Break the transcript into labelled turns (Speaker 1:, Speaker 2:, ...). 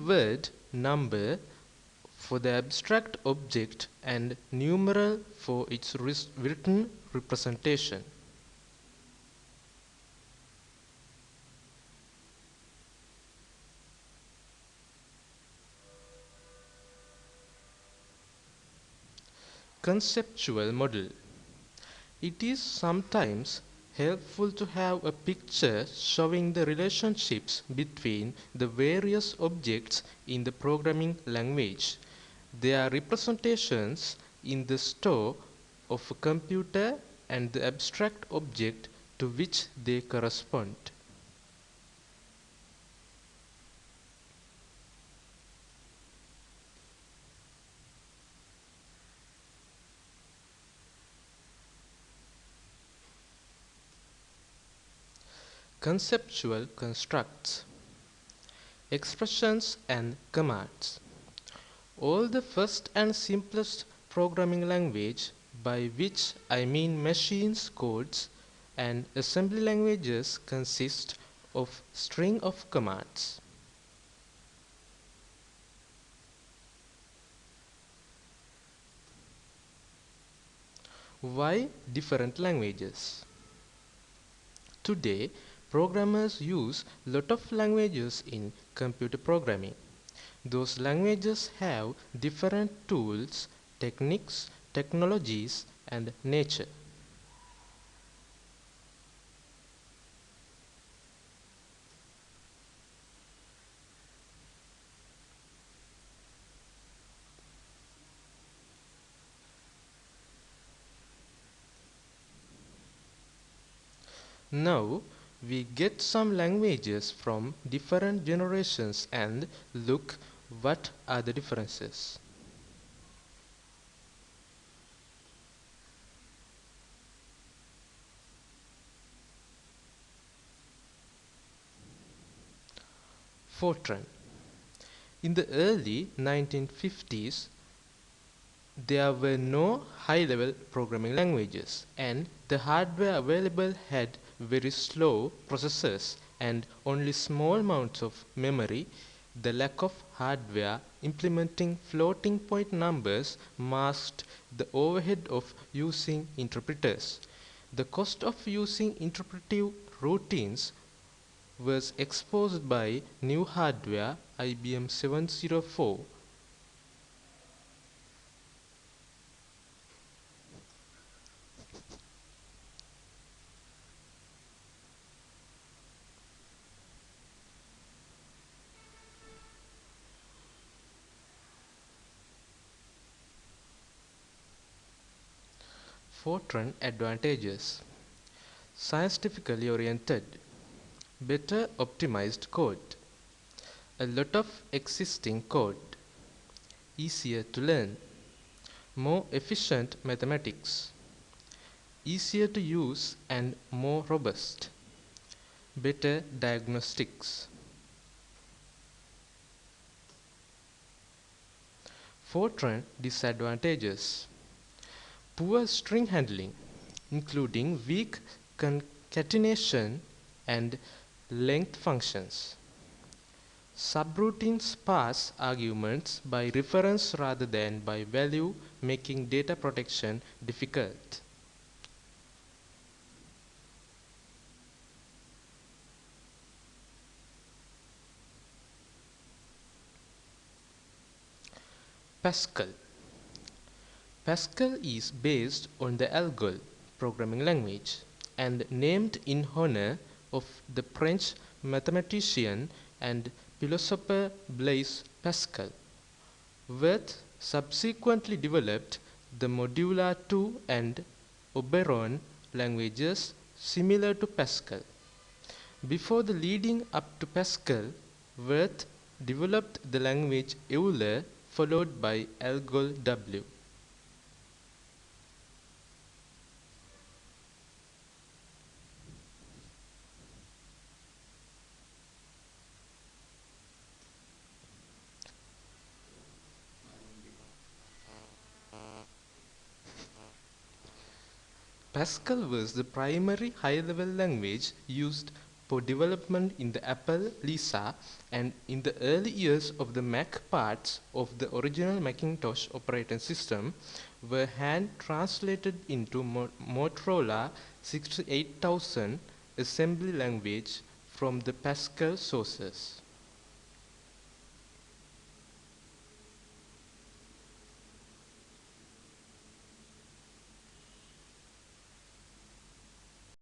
Speaker 1: word number for the abstract object and numeral for its written representation. Conceptual model. It is sometimes helpful to have a picture showing the relationships between the various objects in the programming language. They are representations in the store of a computer and the abstract object to which they correspond. Conceptual constructs. Expressions and commands. All the first and simplest programming language, by which I mean machines, codes, and assembly languages, consist of string of commands. Why different languages? Today, programmers use lot of languages in computer programming. Those languages have different tools, techniques, technologies, and nature. Now, we get some languages from different generations and look what are the differences. Fortran. In the early 1950s, there were no high-level programming languages, and the hardware available had very slow processors and only small amounts of memory. The lack of hardware implementing floating point numbers masked the overhead of using interpreters. The cost of using interpretive routines was exposed by new hardware IBM 704. Fortran advantages: scientifically oriented, better optimized code, a lot of existing code, easier to learn, more efficient mathematics, easier to use and more robust, better diagnostics. Fortran disadvantages: poor string handling, including weak concatenation and length functions. Subroutines pass arguments by reference rather than by value, making data protection difficult. Pascal. Pascal is based on the Algol programming language and named in honor of the French mathematician and philosopher Blaise Pascal. Wirth subsequently developed the Modula II and Oberon languages similar to Pascal. Before the leading up to Pascal, Wirth developed the language Euler, followed by Algol W. Pascal was the primary high-level language used for development in the Apple Lisa, and in the early years of the Mac, parts of the original Macintosh operating system were hand translated into Motorola 68000 assembly language from the Pascal sources.